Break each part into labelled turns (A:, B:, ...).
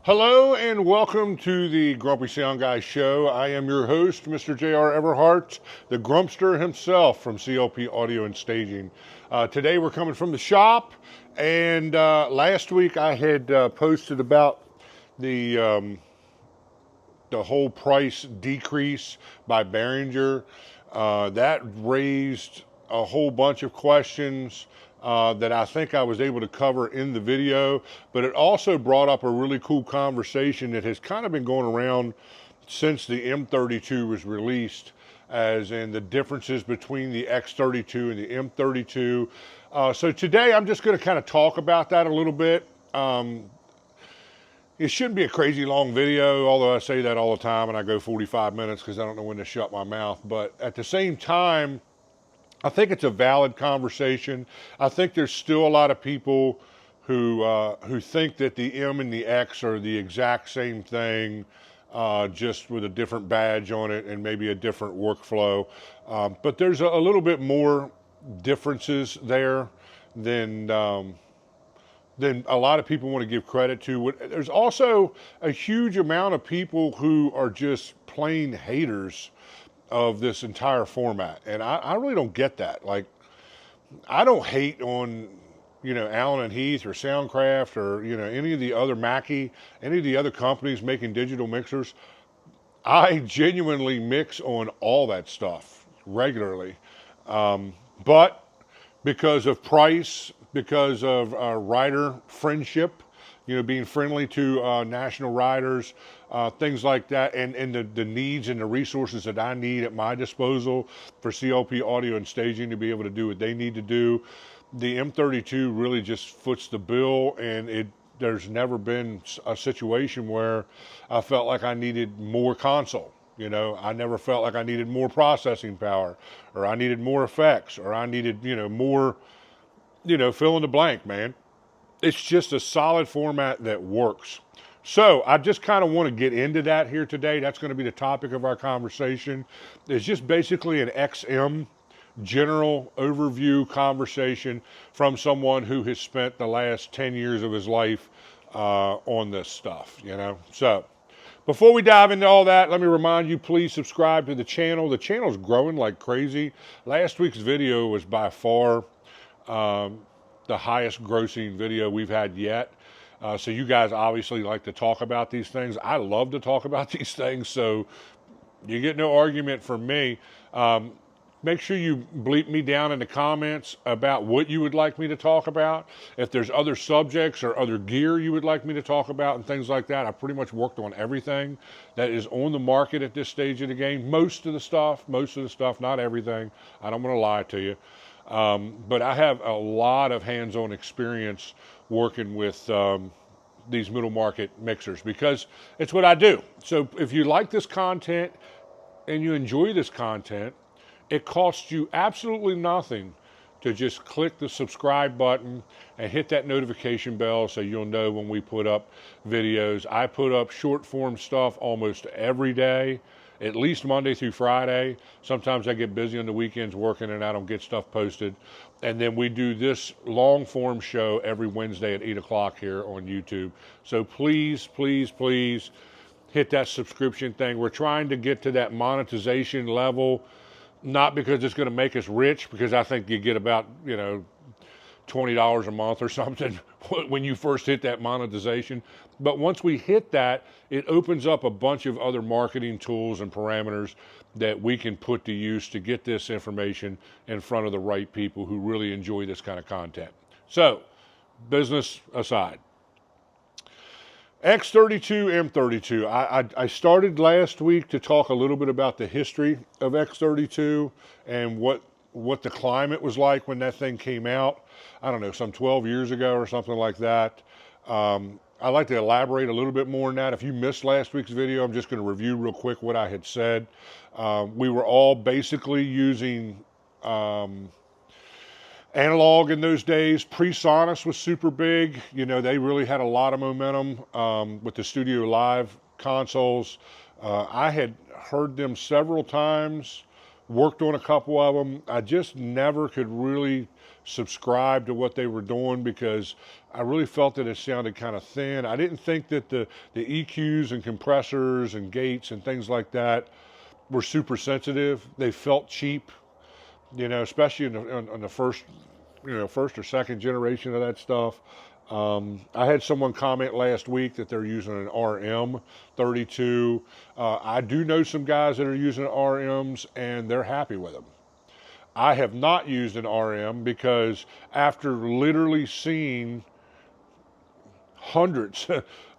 A: Hello and welcome to the Grumpy Sound Guy Show. I am your host, Mr. J.R. Everhart, the Grumpster himself from CLP Audio and Staging. Today we're coming from the shop, and last week I had posted about the whole price decrease by Behringer. That raised a whole bunch of questions that I think I was able to cover in the video, but it also brought up a really cool conversation that has kind of been going around since the M32 was released, as in the differences between the X32 and the M32. So today I'm just going to kind of talk about that a little bit. It shouldn't be a crazy long video, although I say that all the time and I go 45 minutes because I don't know when to shut my mouth. But at the same time, I think it's a valid conversation. I think there's still a lot of people who think that the M and the X are the exact same thing, just with a different badge on it and maybe a different workflow. But there's a little bit more differences there than a lot of people want to give credit to. There's also a huge amount of people who are just plain haters of this entire format, and I really don't get that. Like, I don't hate on, Allen and Heath or Soundcraft or, any of the other Mackie, any of the other companies making digital mixers. I genuinely mix on all that stuff regularly. But because of price, because of rider friendship, being friendly to national riders, things like that, and the needs and the resources that I need at my disposal for CLP Audio and Staging to be able to do what they need to do. The M32 really just foots the bill, and there's never been a situation where I felt like I needed more console. I never felt like I needed more processing power, or I needed more effects, or I needed, more, fill in the blank, man. It's just a solid format that works. So I just kind of want to get into that here today. That's going to be the topic of our conversation. It's just basically an XM general overview conversation from someone who has spent the last 10 years of his life on this stuff, So before we dive into all that, let me remind you, please subscribe to the channel. The channel's growing like crazy. Last week's video was by far the highest grossing video we've had yet. So you guys obviously like to talk about these things. I love to talk about these things, so you get no argument from me. Make sure you bleep me down in the comments about what you would like me to talk about. If there's other subjects or other gear you would like me to talk about and things like that. I pretty much worked on everything that is on the market at this stage of the game. Most of the stuff, not everything. I don't want to lie to you. But I have a lot of hands-on experience working with these middle market mixers because it's what I do. So if you like this content and you enjoy this content, it costs you absolutely nothing to just click the subscribe button and hit that notification bell so you'll know when we put up videos. I put up short form stuff almost every day, at least Monday through Friday. Sometimes I get busy on the weekends working and I don't get stuff posted. And then we do this long form show every Wednesday at 8 o'clock here on YouTube. So please, please, please hit that subscription thing. We're trying to get to that monetization level, not because it's going to make us rich, because I think you get about, $20 a month or something when you first hit that monetization. But once we hit that, it opens up a bunch of other marketing tools and parameters that we can put to use to get this information in front of the right people who really enjoy this kind of content. So, business aside. X32, M32. I started last week to talk a little bit about the history of X32 and what the climate was like when that thing came out. I don't know, some 12 years ago or something like that. I'd like to elaborate a little bit more on that. If you missed last week's video, I'm just going to review real quick what I had said. We were all basically using analog in those days. PreSonus was super big. They really had a lot of momentum with the Studio Live consoles. I had heard them several times worked on a couple of them. I just never could really subscribe to what they were doing because I really felt that it sounded kind of thin. I didn't think that the EQs and compressors and gates and things like that were super sensitive. They felt cheap, especially in the first, first or second generation of that stuff. I had someone comment last week that they're using an RM32. I do know some guys that are using RMs and they're happy with them. I have not used an RM because after literally seeing hundreds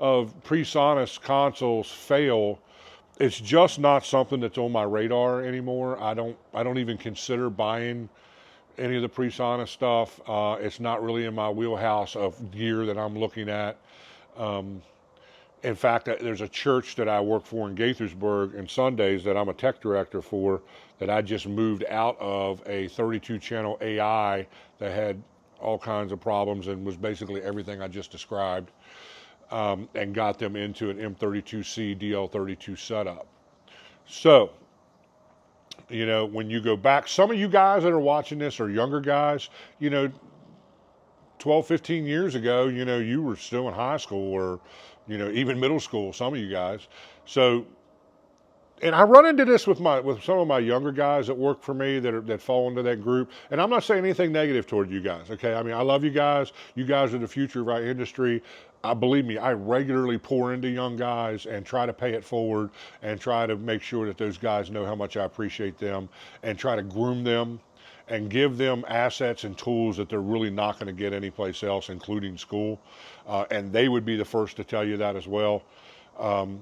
A: of PreSonus consoles fail, it's just not something that's on my radar anymore. I don't even consider buying any of the PreSonus stuff. It's not really in my wheelhouse of gear that I'm looking at. In fact, there's a church that I work for in Gaithersburg and Sundays that I'm a tech director for that I just moved out of a 32 channel AI that had all kinds of problems and was basically everything I just described, and got them into an M32C DL32 setup. So, when you go back, some of you guys that are watching this are younger guys, 12, 15 years ago, you were still in high school or, even middle school, some of you guys. So, and I run into this with some of my younger guys that work for me that fall into that group. And I'm not saying anything negative toward you guys, okay? I mean, I love you guys. You guys are the future of our industry. Believe me, I regularly pour into young guys and try to pay it forward and try to make sure that those guys know how much I appreciate them and try to groom them and give them assets and tools that they're really not going to get anyplace else, including school. And they would be the first to tell you that as well.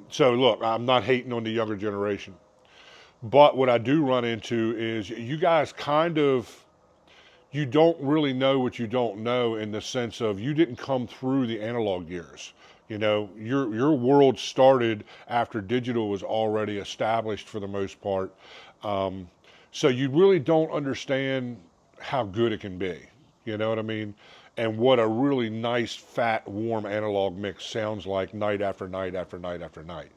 A: So look, I'm not hating on the younger generation, but what I do run into is you guys you don't really know what you don't know in the sense of you didn't come through the analog years. Your world started after digital was already established for the most part. So you really don't understand how good it can be. You know what I mean? And what a really nice, fat, warm analog mix sounds like night after night after night after night.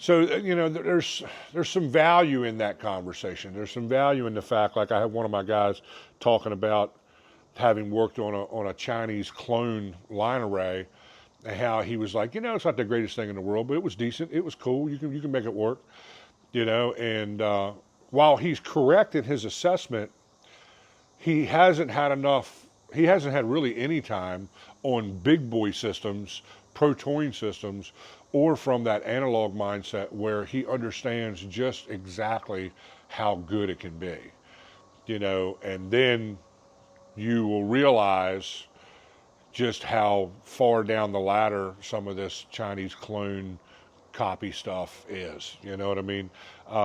A: So, there's some value in that conversation. There's some value in the fact, like I had one of my guys talking about having worked on a Chinese clone line array, and how he was like, it's not the greatest thing in the world, but it was decent. It was cool. You can make it work, and while he's correct in his assessment, he hasn't had really any time on big boy systems, pro touring systems, or from that analog mindset where he understands just exactly how good it can be, and then you will realize just how far down the ladder some of this Chinese clone copy stuff is, you know what I mean?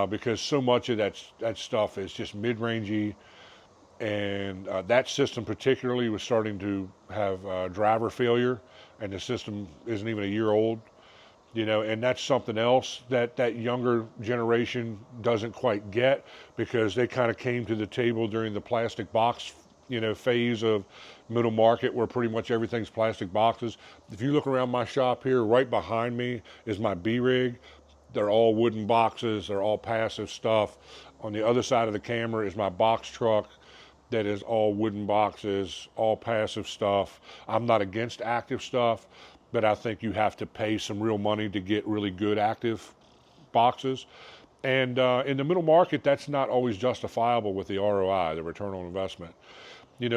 A: Because so much of that stuff is just mid-rangey, and that system particularly was starting to have driver failure, and the system isn't even a year old, and that's something else that younger generation doesn't quite get, because they kind of came to the table during the plastic box, phase of middle market where pretty much everything's plastic boxes. If you look around my shop here, right behind me is my B-Rig. They're all wooden boxes. They're all passive stuff. On the other side of the camera is my box truck that is all wooden boxes, all passive stuff. I'm not against active stuff, but I think you have to pay some real money to get really good active boxes. And in the middle market, that's not always justifiable with the ROI, the return on investment.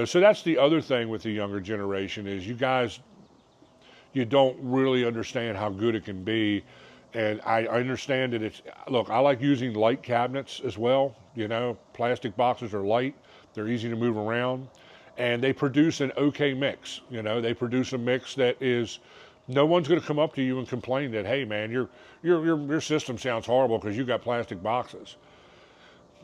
A: So that's the other thing with the younger generation is you guys, you don't really understand how good it can be. And I understand that look, I like using light cabinets as well. Plastic boxes are light. They're easy to move around. And they produce an okay mix. They produce a mix that is, no one's going to come up to you and complain that, hey man, your system sounds horrible because you got plastic boxes.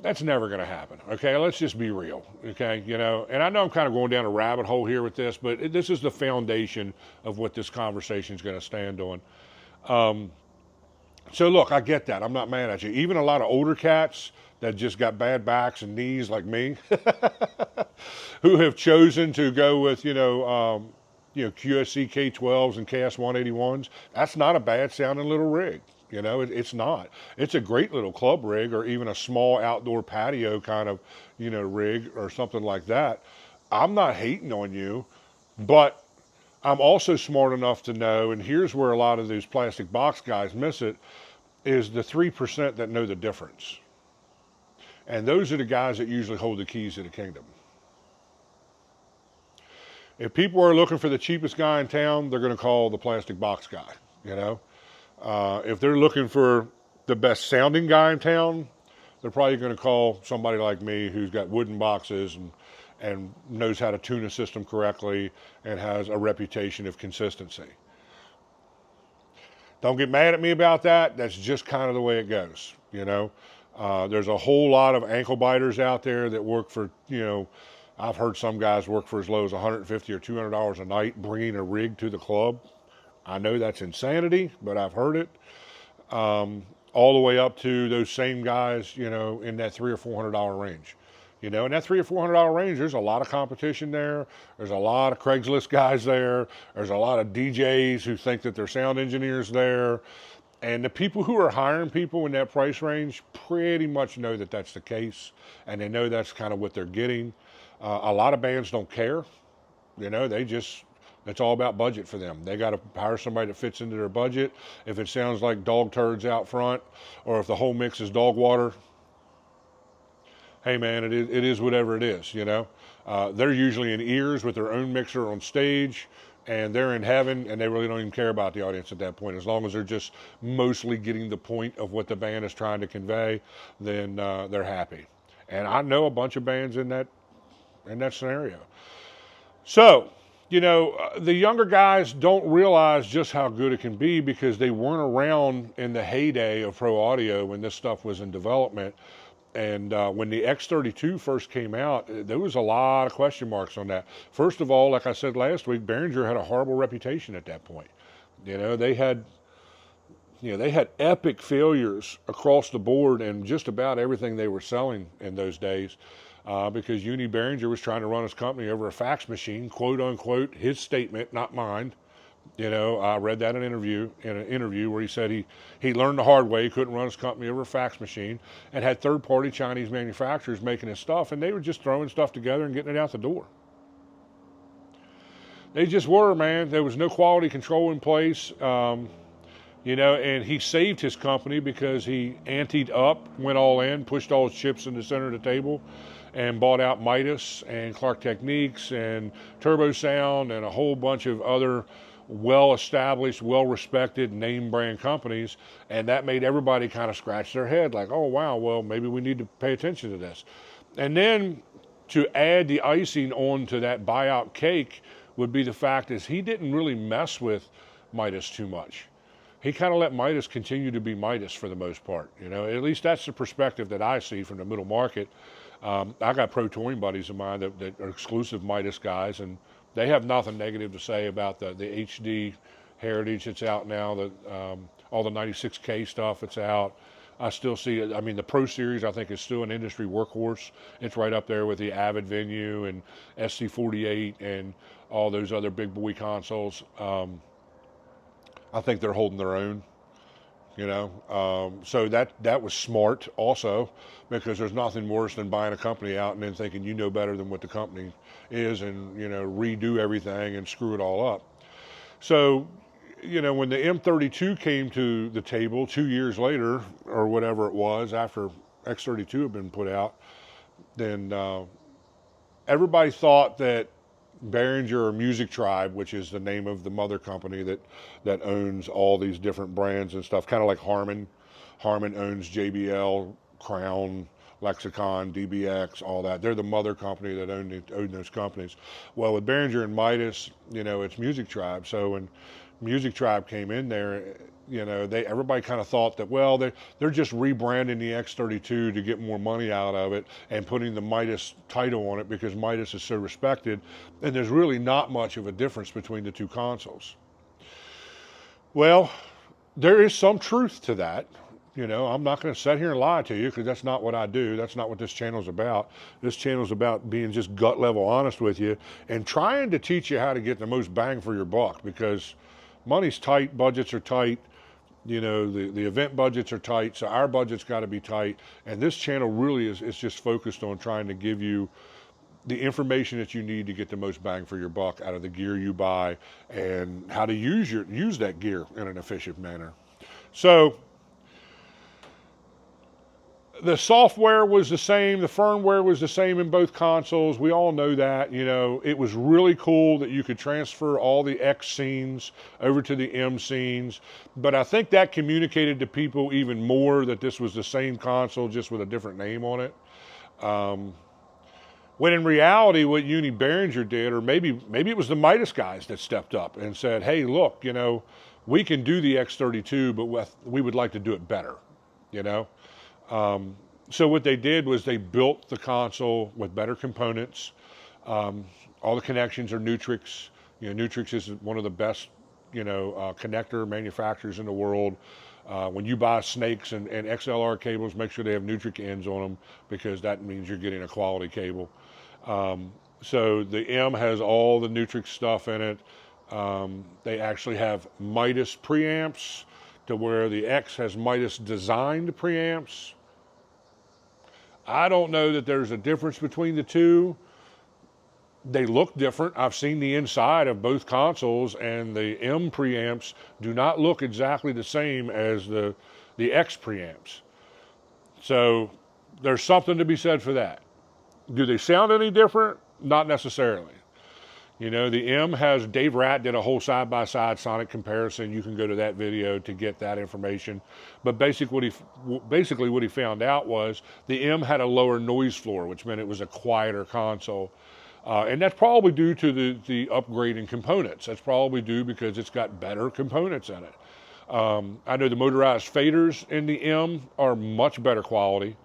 A: That's never going to happen. Okay, let's just be real. Okay, and I know I'm kind of going down a rabbit hole here with this, but this is the foundation of what this conversation is going to stand on. So look, I get that. I'm not mad at you. Even a lot of older cats that just got bad backs and knees like me, who have chosen to go with QSC K12s and KS181s. That's not a bad sounding little rig. You know, it's not. It's a great little club rig or even a small outdoor patio kind of, you know, rig or something like that. I'm not hating on you, but I'm also smart enough to know, and here's where a lot of these plastic box guys miss it, is the 3% that know the difference. And those are the guys that usually hold the keys to the kingdom. If people are looking for the cheapest guy in town, they're going to call the plastic box guy, you know. If they're looking for the best sounding guy in town, they're probably going to call somebody like me who's got wooden boxes and knows how to tune a system correctly and has a reputation of consistency. Don't get mad at me about that. That's just kind of the way it goes, you know. There's a whole lot of ankle biters out there that work for, you know, I've heard some guys work for as low as $150 or $200 a night bringing a rig to the club. I know that's insanity, but I've heard it. All the way up to those same guys, you know, in that $300 or $400 range. You know, in that $300 or $400 range, there's a lot of competition there. There's a lot of Craigslist guys there. There's a lot of DJs who think that they're sound engineers there. And the people who are hiring people in that price range pretty much know that that's the case. And they know that's kind of what they're getting. A lot of bands don't care. You know, it's all about budget for them. They got to hire somebody that fits into their budget. If it sounds like dog turds out front, or if the whole mix is dog water, hey man, it is whatever it is, you know. They're usually in ears with their own mixer on stage, and they're in heaven, and they really don't even care about the audience at that point. As long as they're just mostly getting the point of what the band is trying to convey, then they're happy. And I know a bunch of bands in that scenario. So, you know, the younger guys don't realize just how good it can be because they weren't around in the heyday of pro audio when this stuff was in development. And when the X32 first came out, there was a lot of question marks on that. First of all, like I said last week, Behringer had a horrible reputation at that point. You know, they had epic failures across the board in just about everything they were selling in those days. Because Uni Behringer was trying to run his company over a fax machine, quote unquote, his statement, not mine. You know, I read that in an interview where he said he learned the hard way. He couldn't run his company over a fax machine and had third-party Chinese manufacturers making his stuff, and they were just throwing stuff together and getting it out the door. They just were, man. There was no quality control in place. You know, and he saved his company because he anteed up, went all in, pushed all his chips in the center of the table, and bought out Midas and Clark Techniques and Turbo Sound and a whole bunch of other well-established, well-respected name brand companies, and that made everybody kind of scratch their head like, oh wow, well maybe we need to pay attention to this. And then to add the icing onto that buyout cake would be the fact is he didn't really mess with Midas too much. He kind of let Midas continue to be Midas for the most part. You know, at least that's the perspective that I see from the middle market. I got pro touring buddies of mine that are exclusive Midas guys, and they have nothing negative to say about the HD heritage that's out now, all the 96K stuff that's out. I still see it. I mean, the Pro Series, I think, is still an industry workhorse. It's right up there with the Avid Venue and SC48 and all those other big boy consoles. I think they're holding their own, you know. So that was smart also, because there's nothing worse than buying a company out and then thinking you know better than what the company is and, you know, redo everything and screw it all up. So, you know, when the M32 came to the table 2 years later or whatever it was after X32 had been put out, then everybody thought that Behringer or Music Tribe, which is the name of the mother company that owns all these different brands and stuff, kind of like Harman. Harman owns JBL, Crown, Lexicon, DBX, all that. They're the mother company that own those companies. Well, with Behringer and Midas, you know, it's Music Tribe. So when Music Tribe came in there, you know, everybody kind of thought that, well, they're just rebranding the X32 to get more money out of it and putting the Midas title on it because Midas is so respected, and there's really not much of a difference between the two consoles. Well, there is some truth to that. You know, I'm not going to sit here and lie to you because that's not what I do. That's not what this channel's about. This channel's about being just gut level honest with you and trying to teach you how to get the most bang for your buck, because money's tight, budgets are tight, You know, the event budgets are tight, so our budget's got to be tight. And this channel really is just focused on trying to give you the information that you need to get the most bang for your buck out of the gear you buy, and how to use that gear in an efficient manner. So the software was the same, the firmware was the same in both consoles. We all know that. You know, it was really cool that you could transfer all the X scenes over to the M scenes, but I think that communicated to people even more that this was the same console, just with a different name on it. When in reality, what Behringer did, or maybe it was the Midas guys that stepped up and said, hey, look, you know, we can do the X32, but we would like to do it better, you know? So what they did was they built the console with better components. All the connections are Nutrix. You know, Nutrix is one of the best, you know, connector manufacturers in the world. When you buy snakes and XLR cables, make sure they have Nutrix ends on them, because that means you're getting a quality cable. So the M has all the Nutrix stuff in it. They actually have Midas preamps, to where the X has Midas designed preamps. I don't know that there's a difference between the two. They look different. I've seen the inside of both consoles, and the M preamps do not look exactly the same as the X preamps. So there's something to be said for that. Do they sound any different? Not necessarily. You know, the M has, Dave Ratt did a whole side-by-side sonic comparison. You can go to that video to get that information. But basically what he found out was the M had a lower noise floor, which meant it was a quieter console. And that's probably due to the upgrade in components. That's probably due because it's got better components in it. I know the motorized faders in the M are much better quality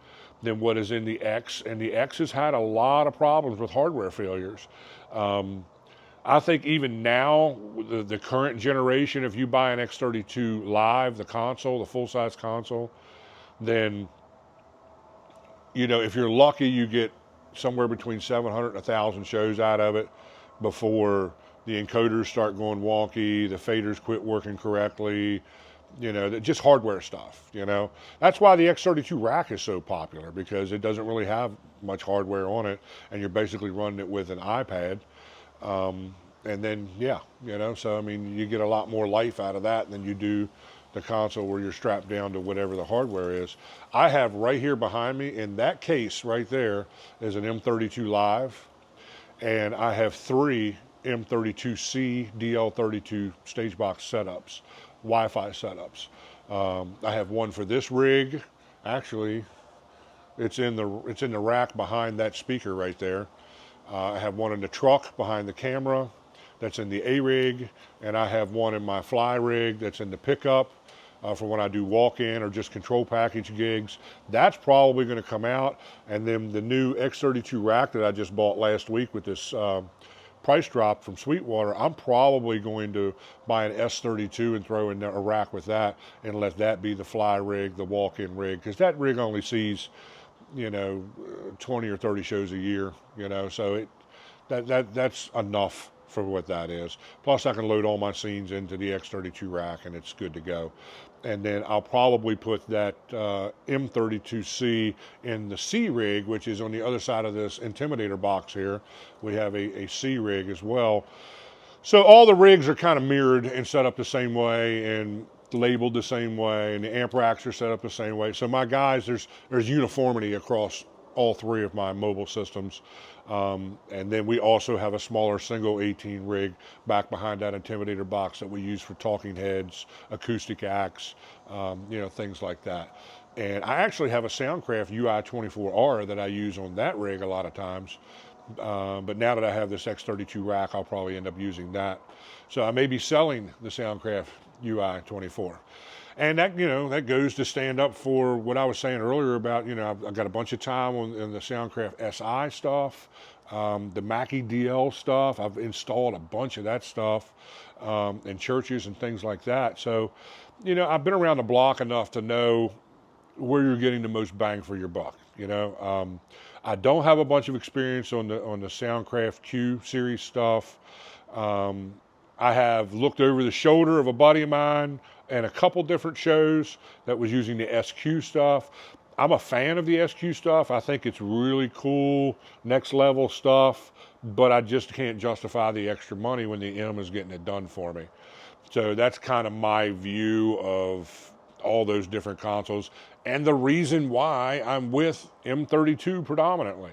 A: than what is in the X, and the X has had a lot of problems with hardware failures. I think even now, the current generation, if you buy an X32 Live, the console, the full-size console, then, you know, if you're lucky, you get somewhere between 700 and 1,000 shows out of it before the encoders start going wonky, the faders quit working correctly, you know, just hardware stuff, you know. That's why the X32 rack is so popular, because it doesn't really have much hardware on it, and you're basically running it with an iPad. And then, yeah, you know, so I mean, you get a lot more life out of that than you do the console where you're strapped down to whatever the hardware is. I have right here behind me, in that case right there, is an M32 Live, and I have 3 M32C DL32 stage box setups, Wi-Fi setups. I have one for this rig. Actually, it's in the rack behind that speaker right there. I have one in the truck behind the camera that's in the A-rig, and I have one in my fly rig that's in the pickup for when I do walk-in or just control package gigs. That's probably going to come out. And then the new X32 rack that I just bought last week with this price drop from Sweetwater, I'm probably going to buy an S32 and throw in a rack with that, and let that be the fly rig, the walk-in rig, because that rig only sees, you know, 20 or 30 shows a year, you know, so that's enough for what that is. Plus I can load all my scenes into the X32 rack, and it's good to go. And then I'll probably put that M32C in the C rig, which is on the other side of this Intimidator box here. We have a C rig as well. So all the rigs are kind of mirrored and set up the same way, and labeled the same way, and the amp racks are set up the same way. So my guys, there's uniformity across all 3 of my mobile systems. And then we also have a smaller single 18 rig back behind that Intimidator box that we use for talking heads, acoustic acts, you know, things like that. And I actually have a Soundcraft UI-24R that I use on that rig a lot of times. But now that I have this X32 rack, I'll probably end up using that. So I may be selling the Soundcraft UI-24. And that, you know, that goes to stand up for what I was saying earlier about, you know, I've got a bunch of time on the Soundcraft SI stuff, the Mackie DL stuff. I've installed a bunch of that stuff in churches and things like that. So, you know, I've been around the block enough to know where you're getting the most bang for your buck, you know. I don't have a bunch of experience on the Soundcraft Q series stuff. I have looked over the shoulder of a buddy of mine and a couple different shows that was using the SQ stuff. I'm a fan of the SQ stuff. I think it's really cool, next level stuff, but I just can't justify the extra money when the M is getting it done for me. So that's kind of my view of all those different consoles. And the reason why I'm with M32 predominantly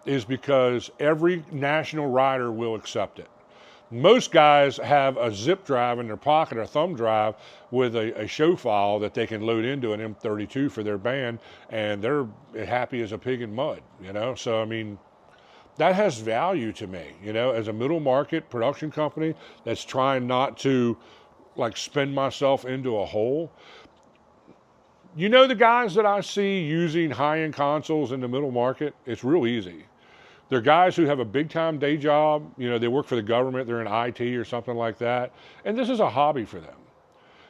A: is because every national rider will accept it. Most guys have a zip drive in their pocket or a thumb drive with a show file that they can load into an M32 for their band, and they're happy as a pig in mud, you know? So, I mean, that has value to me, you know, as a middle market production company that's trying not to like spin myself into a hole. You know, the guys that I see using high-end consoles in the middle market, it's real easy. They're guys who have a big-time day job. You know, they work for the government. They're in IT or something like that. And this is a hobby for them.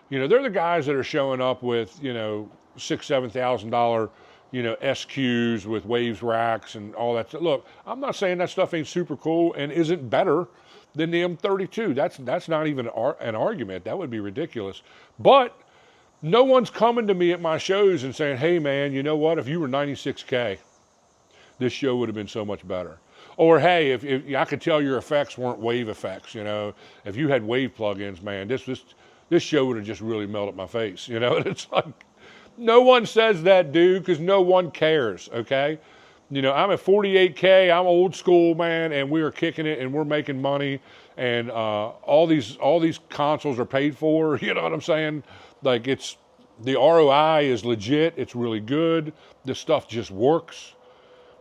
A: You know, they're the guys that are showing up with, you know, $6,000, $7,000, you know, SQs with waves racks and all that. Look, I'm not saying that stuff ain't super cool and isn't better than the M32. That's not even an argument. That would be ridiculous. But no one's coming to me at my shows and saying, hey, man, you know what? If you were 96K, this show would have been so much better. Or, hey, if I could tell your effects weren't wave effects, you know, if you had wave plugins, man, this show would have just really melted my face, you know. And it's like, no one says that, dude, because no one cares, okay? You know, I'm at 48K, I'm old school, man, and we are kicking it and we're making money, and all these consoles are paid for, you know what I'm saying? Like, the ROI is legit, it's really good, this stuff just works.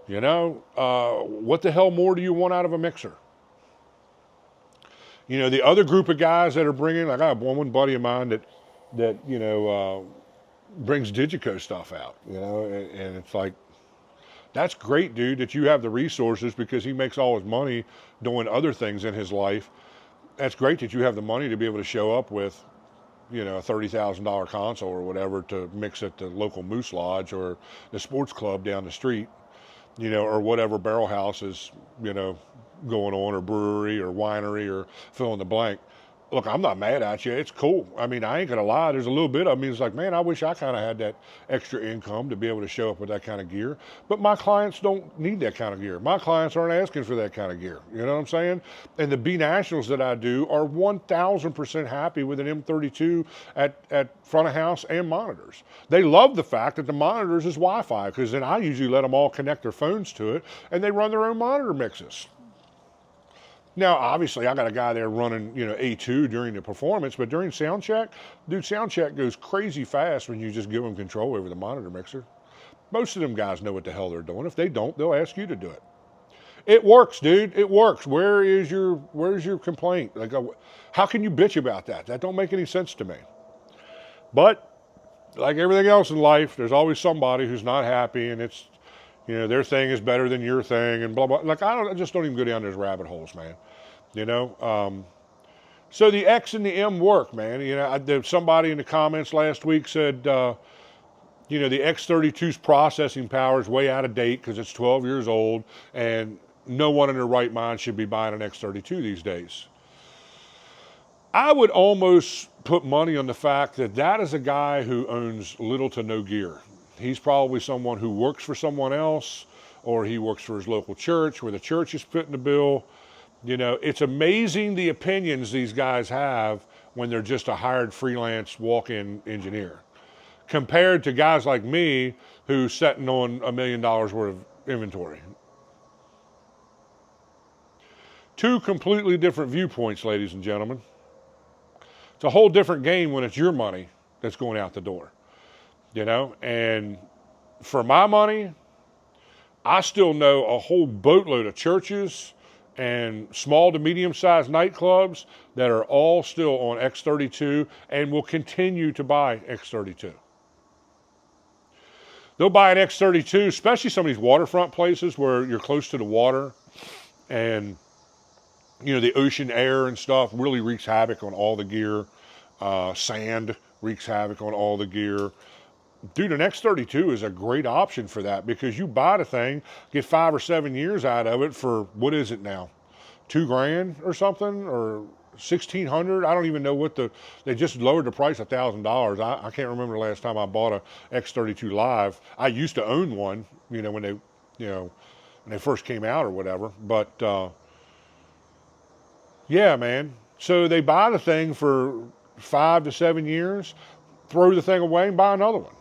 A: You know, what the hell more do you want out of a mixer? You know, the other group of guys that are bringing, like I have one buddy of mine that you know, brings Digico stuff out, you know, and it's like, that's great, dude, that you have the resources because he makes all his money doing other things in his life. That's great that you have the money to be able to show up with, you know, a $30,000 console or whatever to mix at the local Moose Lodge or the sports club down the street. You know, or whatever barrel house is, you know, going on, or brewery or winery or fill in the blank. Look, I'm not mad at you. It's cool. I mean, I ain't gonna lie. There's a little bit of me. It's like, man, I wish I kind of had that extra income to be able to show up with that kind of gear. But my clients don't need that kind of gear. My clients aren't asking for that kind of gear. You know what I'm saying? And the B Nationals that I do are 1,000% happy with an M32 at front of house and monitors. They love the fact that the monitors is Wi-Fi, because then I usually let them all connect their phones to it and they run their own monitor mixes. Now, obviously, I got a guy there running, you know, A2 during the performance, but during sound check, dude, sound check goes crazy fast when you just give them control over the monitor mixer. Most of them guys know what the hell they're doing. If they don't, they'll ask you to do it. It works, dude. It works. Where's your complaint? Like, how can you bitch about that? That don't make any sense to me. But like everything else in life, there's always somebody who's not happy, and it's, you know, their thing is better than your thing, and blah, blah. Like, I just don't even go down those rabbit holes, man. You know? So the X and the M work, man. You know, somebody in the comments last week said, you know, the X32's processing power is way out of date because it's 12 years old, and no one in their right mind should be buying an X32 these days. I would almost put money on the fact that that is a guy who owns little to no gear. He's probably someone who works for someone else, or he works for his local church where the church is footing the bill. You know, it's amazing the opinions these guys have when they're just a hired freelance walk-in engineer, compared to guys like me who's sitting on $1 million worth of inventory. Two completely different viewpoints, ladies and gentlemen. It's a whole different game when it's your money that's going out the door. You know, and for my money, I still know a whole boatload of churches and small to medium-sized nightclubs that are all still on X32 and will continue to buy X32. They'll buy an X32, especially some of these waterfront places where you're close to the water, and, you know, the ocean air and stuff really wreaks havoc on all the gear. Sand wreaks havoc on all the gear. Dude, an X32 is a great option for that, because you buy the thing, get 5 or 7 years out of it for, what is it now, $2,000 or something? Or $1,600. I don't even know what they just lowered the price $1,000. I can't remember the last time I bought a X32 Live. I used to own one, when they first came out or whatever. But yeah, man. So they buy the thing for 5 to 7 years, throw the thing away and buy another one.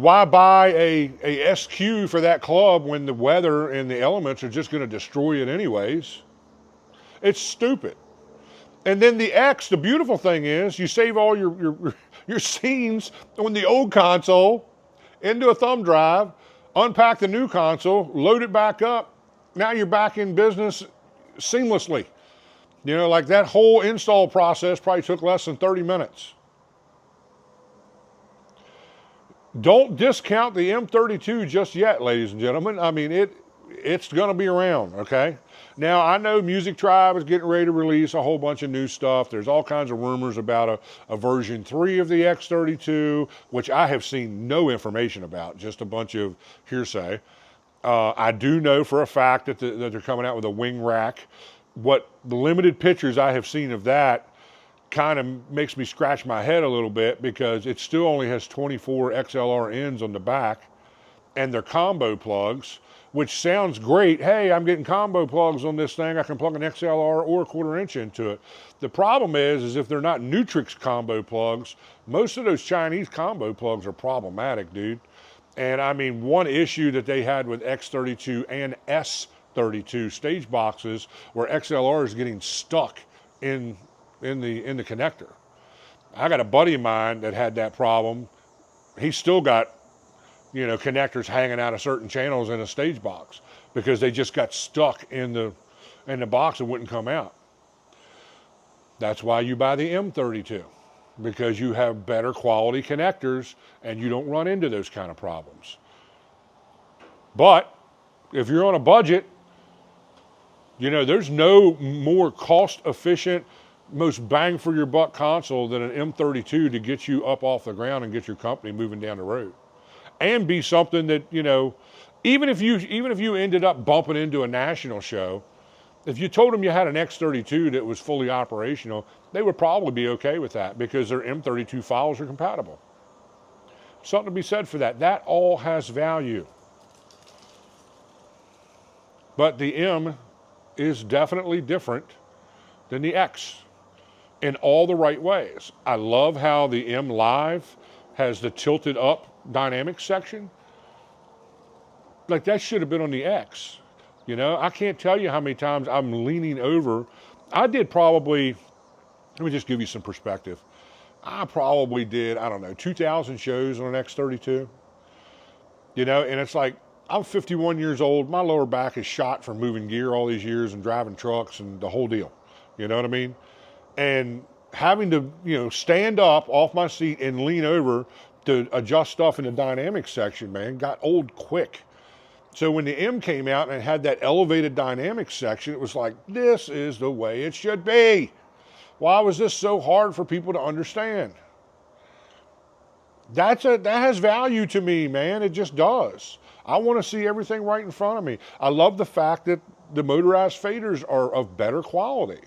A: Why buy a SQ for that club when the weather and the elements are just going to destroy it anyways? It's stupid. And then the X, the beautiful thing is you save all your scenes on the old console into a thumb drive, unpack the new console, load it back up. Now you're back in business seamlessly. Like that whole install process probably took less than 30 minutes. Don't discount the M32 just yet, ladies and gentlemen. I mean, it's going to be around, okay? Now, I know Music Tribe is getting ready to release a whole bunch of new stuff. There's all kinds of rumors about a version 3 of the X32, which I have seen no information about, just a bunch of hearsay. I do know for a fact that they're coming out with a wing rack. What the limited pictures I have seen of that kind of makes me scratch my head a little bit, because it still only has 24 XLR ends on the back, and they're combo plugs, which sounds great. Hey, I'm getting combo plugs on this thing. I can plug an XLR or a 1/4 inch into it. The problem is if they're not Nutrix combo plugs, most of those Chinese combo plugs are problematic, dude. And I mean, one issue that they had with X32 and S32 stage boxes where XLR is getting stuck in the connector. I got a buddy of mine that had that problem. He's still got, connectors hanging out of certain channels in a stage box because they just got stuck in the box and wouldn't come out. That's why you buy the M32, because you have better quality connectors and you don't run into those kind of problems. But if you're on a budget, there's no more cost efficient, most bang for your buck console than an M32 to get you up off the ground and get your company moving down the road, and be something that, even if you ended up bumping into a national show, if you told them you had an X32 that was fully operational, they would probably be okay with that because their M32 files are compatible. Something to be said for that. That all has value. But the M is definitely different than the X in all the right ways. I love how the M Live has the tilted up dynamic section. Like, that should have been on the X. I can't tell you how many times I'm leaning over. I did probably, let me just give you some perspective. I probably did, 2,000 shows on an X32. And it's like, I'm 51 years old. My lower back is shot from moving gear all these years and driving trucks and the whole deal. You know what I mean? And having to, stand up off my seat and lean over to adjust stuff in the dynamic section, man, got old quick. So when the M came out and it had that elevated dynamic section, it was like, this is the way it should be. Why was this so hard for people to understand? That has value to me, man. It just does. I want to see everything right in front of me. I love the fact that the motorized faders are of better quality.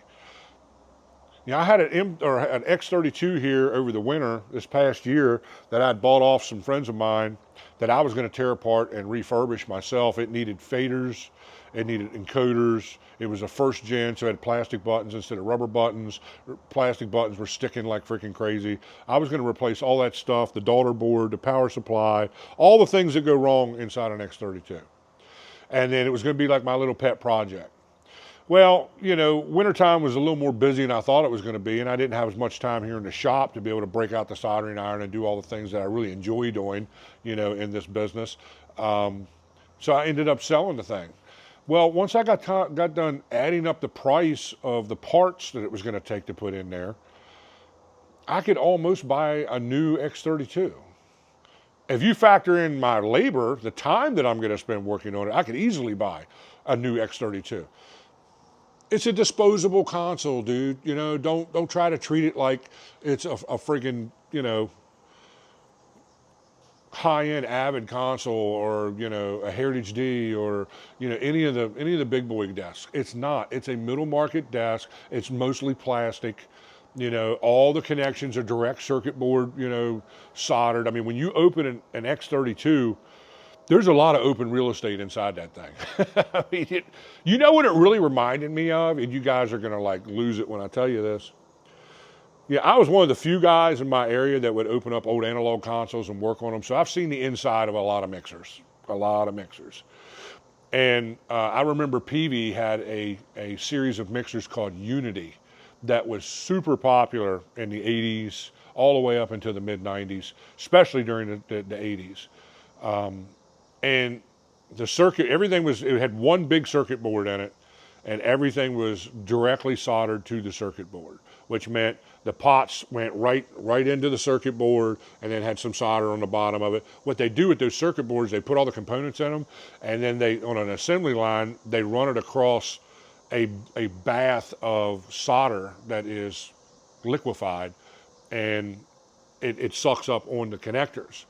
A: I had an X32 here over the winter this past year that I'd bought off some friends of mine that I was going to tear apart and refurbish myself. It needed faders, it needed encoders. It was a first gen, so it had plastic buttons instead of rubber buttons. Plastic buttons were sticking like freaking crazy. I was going to replace all that stuff, the daughter board, the power supply, all the things that go wrong inside an X32. And then it was going to be like my little pet project. Well, wintertime was a little more busy than I thought it was going to be, and I didn't have as much time here in the shop to be able to break out the soldering iron and do all the things that I really enjoy doing, in this business. So I ended up selling the thing. Well, once I got done adding up the price of the parts that it was going to take to put in there, I could almost buy a new X32. If you factor in my labor, the time that I'm going to spend working on it, I could easily buy a new X32. It's a disposable console, dude. Don't try to treat it like it's a friggin', high-end Avid console or, you know, a Heritage D or, you know, any of the big boy desks. It's not. It's a middle market desk. It's mostly plastic. You know, all the connections are direct circuit board, you know, soldered. I mean, when you open an X32, there's a lot of open real estate inside that thing. I mean, you know what it really reminded me of? And you guys are gonna like lose it when I tell you this. Yeah, I was one of the few guys in my area that would open up old analog consoles and work on them. So I've seen the inside of a lot of mixers, a lot of mixers. And I remember Peavey had a series of mixers called Unity that was super popular in the 80s, all the way up into the mid 90s, especially during the 80s. And the circuit, everything was, it had one big circuit board in it, and everything was directly soldered to the circuit board, which meant the pots went right into the circuit board and then had some solder on the bottom of it. What they do with those circuit boards, they put all the components in them, and then they, on an assembly line, they run it across a bath of solder that is liquefied, and it sucks up on the connectors.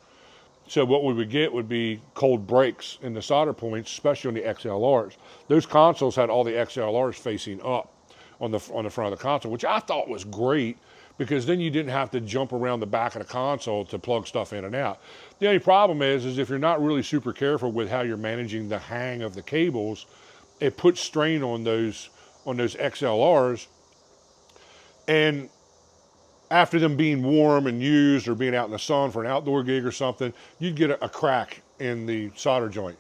A: So what we would get would be cold breaks in the solder points, especially on the XLRs. Those consoles had all the XLRs facing up on the front of the console, which I thought was great, because then you didn't have to jump around the back of the console to plug stuff in and out. The only problem is if you're not really super careful with how you're managing the hang of the cables, it puts strain on those XLRs. And after them being warm and used or being out in the sun for an outdoor gig or something, you'd get a crack in the solder joint.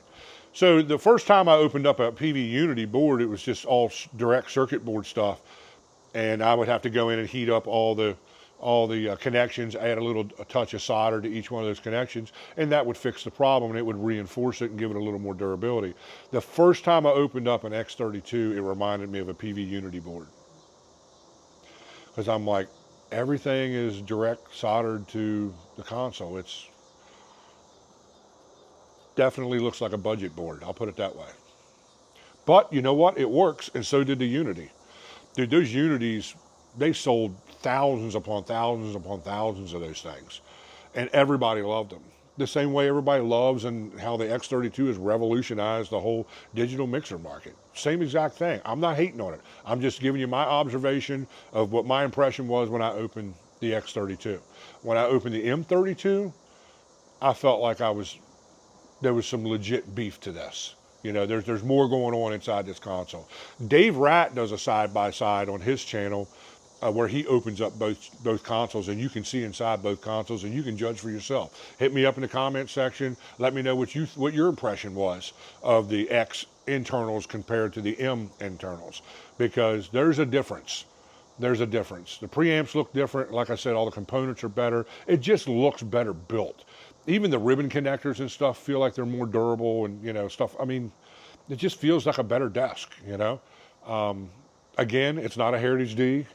A: So the first time I opened up a Peavey Unity board, it was just all direct circuit board stuff. And I would have to go in and heat up all the connections, add a touch of solder to each one of those connections, and that would fix the problem, and it would reinforce it and give it a little more durability. The first time I opened up an X32, it reminded me of a Peavey Unity board. Because I'm like, everything is direct soldered to the console. It's definitely looks like a budget board, I'll put it that way. But you know what? It works, and so did the Unity. Dude, those Unities, they sold thousands upon thousands upon thousands of those things, and everybody loved them. The same way everybody loves and how the X32 has revolutionized the whole digital mixer market. Same exact thing. I'm not hating on it. I'm just giving you my observation of what my impression was when I opened the X32. When I opened the M32, I felt like there was some legit beef to this. You know, there's more going on inside this console. Dave Ratt does a side-by-side on his channel where he opens up both consoles, and you can see inside both consoles, and you can judge for yourself. Hit me up in the comment section. Let me know what your impression was of the X internals compared to the M internals, because there's a difference. There's a difference. The preamps look different. Like I said, all the components are better. It just looks better built. Even the ribbon connectors and stuff feel like they're more durable, and, you know, stuff. I mean, it just feels like a better desk, you know. Again, it's not a Heritage D,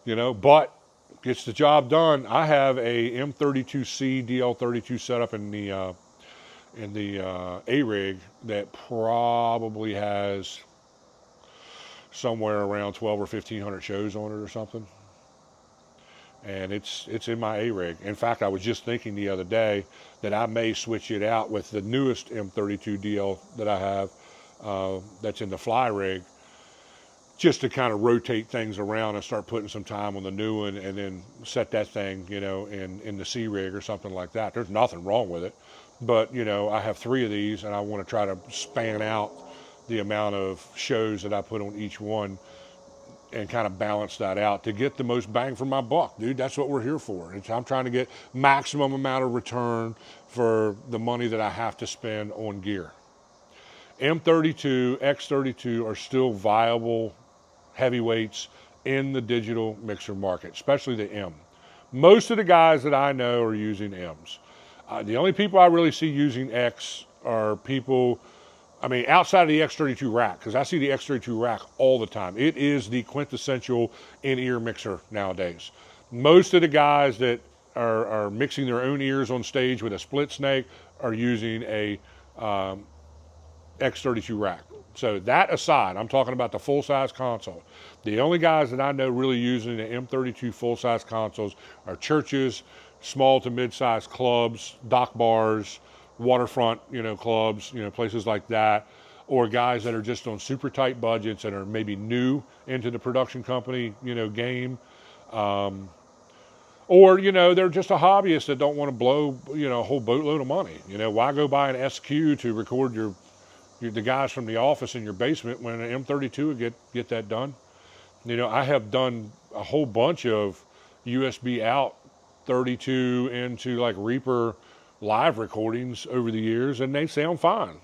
A: you know, but gets the job done. I have a M32C DL32 setup in the A-Rig that probably has somewhere around 12 or 1500 shows on it or something. And it's in my A-Rig. In fact, I was just thinking the other day that I may switch it out with the newest M32 DL that I have that's in the Fly Rig, just to kind of rotate things around and start putting some time on the new one, and then set that thing, you know, in the C rig or something like that. There's nothing wrong with it, but, you know, I have 3 of these, and I want to try to span out the amount of shows that I put on each one and kind of balance that out to get the most bang for my buck, dude. That's what we're here for. I'm trying to get maximum amount of return for the money that I have to spend on gear. M32, X32 are still viable heavyweights in the digital mixer market, especially the M. Most of the guys that I know are using M's. The only people I really see using X are people, I mean, outside of the X32 rack, because I see the X32 rack all the time. It is the quintessential in-ear mixer nowadays. Most of the guys that are mixing their own ears on stage with a split snake are using a X32 rack. So that aside, I'm talking about the full-size console. The only guys that I know really using the M32 full-size consoles are churches, small to mid-sized clubs, dock bars, waterfront, clubs, places like that, or guys that are just on super tight budgets and are maybe new into the production company, game. Or, they're just a hobbyist that don't want to blow, a whole boatload of money. Why go buy an SQ to record the guys from the office in your basement when an M32 would get that done? I have done a whole bunch of USB out 32 into like Reaper live recordings over the years, and they sound fine.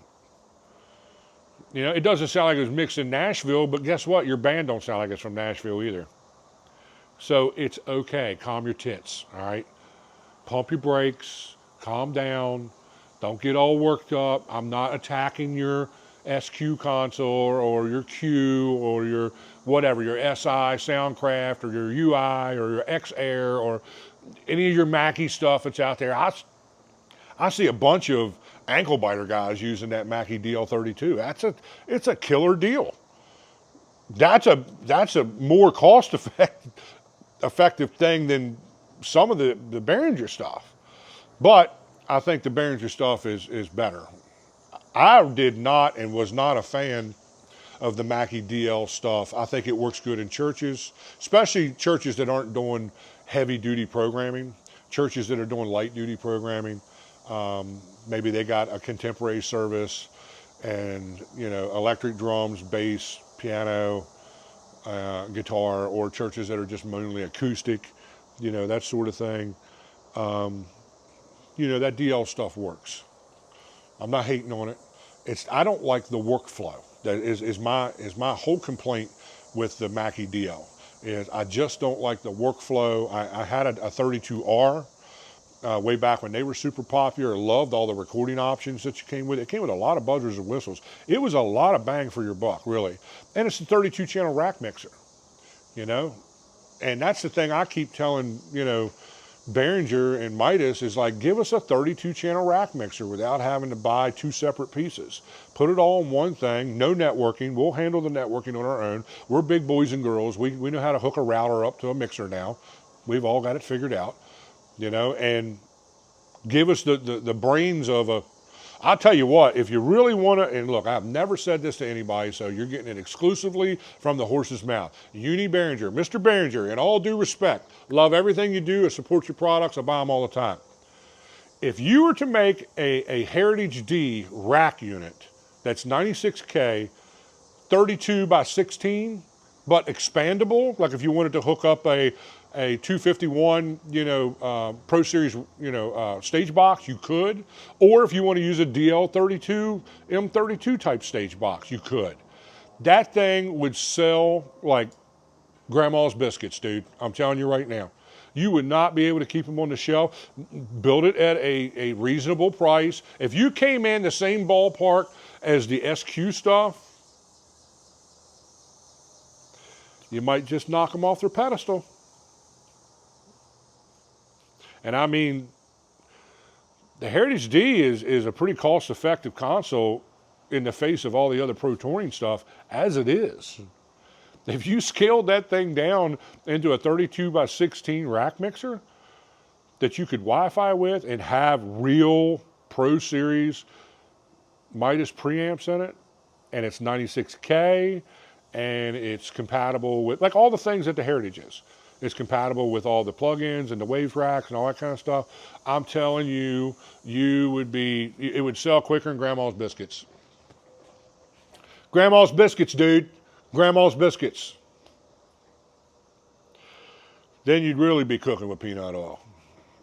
A: It doesn't sound like it was mixed in Nashville, but guess what? Your band don't sound like it's from Nashville either. So it's okay. Calm your tits, all right? Pump your brakes, calm down. Don't get all worked up. I'm not attacking your SQ console or your Q or your whatever, your SI Soundcraft or your UI or your X Air or any of your Mackie stuff that's out there. I see a bunch of ankle biter guys using that Mackie DL32. It's a killer deal. That's a more cost effective thing than some of the Behringer stuff. But I think the Behringer stuff is better. I did not and was not a fan of the Mackie DL stuff. I think it works good in churches, especially churches that aren't doing heavy duty programming, churches that are doing light duty programming. Maybe they got a contemporary service and, electric drums, bass, piano, guitar, or churches that are just mainly acoustic, that sort of thing. That DL stuff works. I'm not hating on it. I don't like the workflow. That is my whole complaint with the Mackie DL. Is I just don't like the workflow. I had a 32R way back when they were super popular. I loved all the recording options that came with it. It came with a lot of buzzers and whistles. It was a lot of bang for your buck, really. And it's a 32 channel rack mixer, and that's the thing I keep telling, Behringer and Midas is like, give us a 32 channel rack mixer without having to buy two separate pieces. Put it all in one thing, no networking. We'll handle the networking on our own. We're big boys and girls. We know how to hook a router up to a mixer now. We've all got it figured out, and give us the brains of a, I'll tell you what, if you really want to, and look, I've never said this to anybody, so you're getting it exclusively from the horse's mouth. Uni Behringer, Mr. Behringer, in all due respect, love everything you do, I support your products, I buy them all the time. If you were to make a Heritage D rack unit that's 96K, 32 by 16, but expandable, like if you wanted to hook up a 251, Pro Series, stage box, you could. Or if you want to use a DL32, M32 type stage box, you could. That thing would sell like grandma's biscuits, dude. I'm telling you right now. You would not be able to keep them on the shelf. Build it at a reasonable price. If you came in the same ballpark as the SQ stuff, you might just knock them off their pedestal. And I mean, the Heritage D is a pretty cost-effective console in the face of all the other Pro Touring stuff as it is. If you scaled that thing down into a 32 by 16 rack mixer that you could Wi-Fi with and have real Pro Series Midas preamps in it, and it's 96K, and it's compatible with, like, all the things that the Heritage is. It's compatible with all the plugins and the waves racks and all that kind of stuff. I'm telling you, it would sell quicker than Grandma's biscuits. Grandma's biscuits, dude. Grandma's biscuits. Then you'd really be cooking with peanut oil.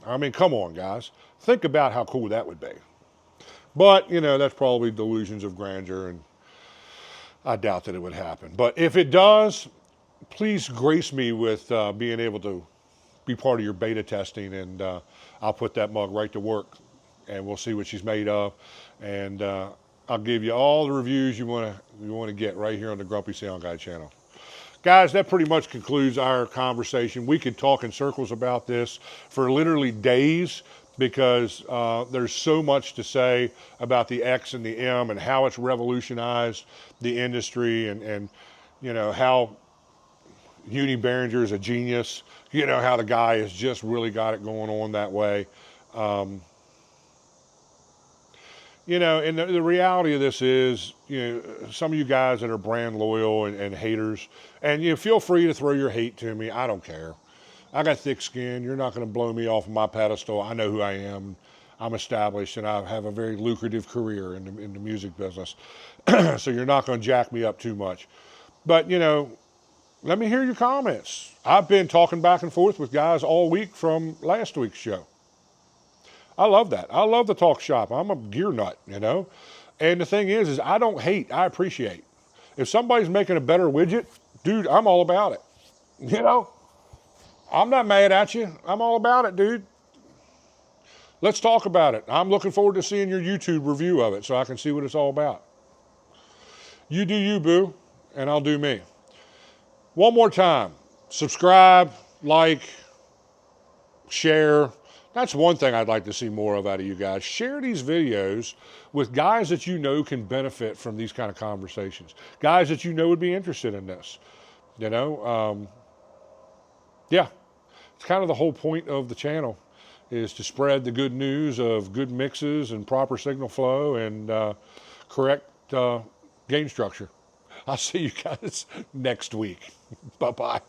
A: I mean, come on, guys. Think about how cool that would be. But, that's probably delusions of grandeur, and I doubt that it would happen. But if it does, please grace me with being able to be part of your beta testing, and I'll put that mug right to work, and we'll see what she's made of, and I'll give you all the reviews you want to get right here on the Grumpy Sound Guy channel. Guys, that pretty much concludes our conversation. We could talk in circles about this for literally days, because there's so much to say about the X and the M and how it's revolutionized the industry, and how Uni Behringer is a genius. You know how the guy has just really got it going on that way. You know, and the reality of this is, you know, some of you guys that are brand loyal and haters, and you know, feel free to throw your hate to me. I don't care. I got thick skin. You're not going to blow me off of my pedestal. I know who I am. I'm established, and I have a very lucrative career in the music business. So you're not going to jack me up too much. But, you know, let me hear your comments. I've been talking back and forth with guys all week from last week's show. I love that. I love the talk shop. I'm a gear nut, you know. And the thing is I don't hate. I appreciate. If somebody's making a better widget, dude, I'm all about it. You know, I'm not mad at you. I'm all about it, dude. Let's talk about it. I'm looking forward to seeing your YouTube review of it so I can see what it's all about. You do you, boo, and I'll do me. One more time. Subscribe, like, share. That's one thing I'd like to see more of out of you guys. Share these videos with guys that you know can benefit from these kind of conversations. Guys that you know would be interested in this. You know, yeah, it's kind of the whole point of the channel is to spread the good news of good mixes and proper signal flow and correct gain structure. I'll see you guys next week. Bye-bye.